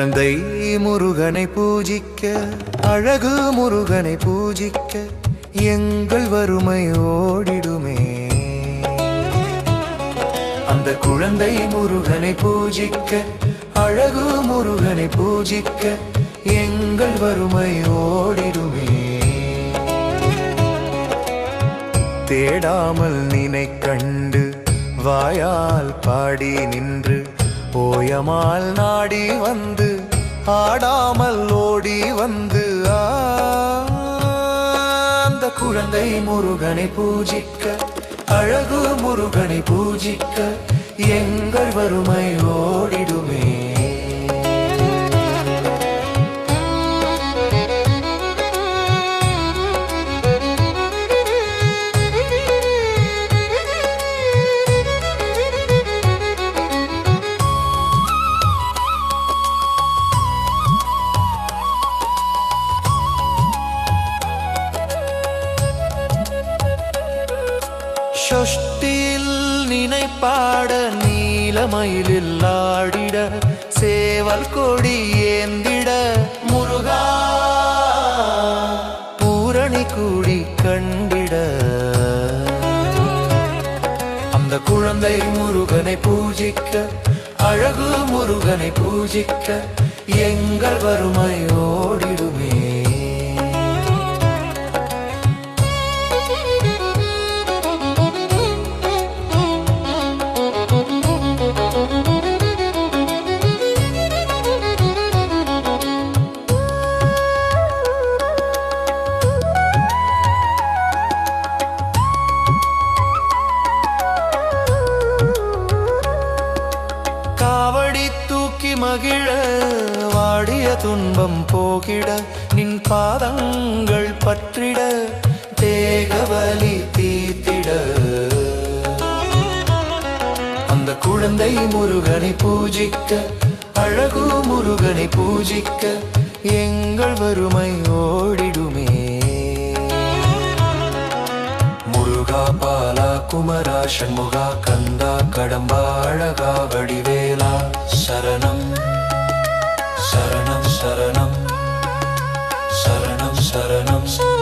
குழந்தை முருகனை பூஜிக்க, அழகு முருகனை பூஜிக்க, எங்கள் வறுமை ஓடிடுமே. அந்த குழந்தை முருகனை பூஜிக்க, அழகு முருகனை பூஜிக்க, எங்கள் வறுமை ஓடிடுமே. தேடாமல் நினை கண்டு வாயால் பாடி நின்று, ஓயமால் நாடி வந்து, ஆடாமல் ஓடி வந்து, அந்த குழந்தை முருகனை பூஜிக்க, அழகு முருகனை பூஜிக்க, எங்கள் வறுமை ஓடிடுமே. ஷஷ்டியில் நினைப்பாட, நீலமயிலில் ஆடிட, சேவல் கொடி ஏந்திட, முருகா பூரணி கூடி கண்டிட, அந்த குழந்தை முருகனை பூஜிக்க, அழகு முருகனை பூஜிக்க, எங்கள் வறுமை ஓடிடுமே. காவடி தூக்கி மகிழ, வாடிய துன்பம் போகிட, நின் பாதங்கள் பற்றிட, தேகவலி தீத்திட, அந்த குழந்தை முருகனை பூஜிக்க, அழகு முருகனை பூஜிக்க, எங்கள் வறுமை ஓடிடுமே. முருகா பாலா குமரா சண்முகா கந்தா கடம்பா அழகா வடிவேலா, சரணம் சரணம் சரணம் சரணம் சரணம்.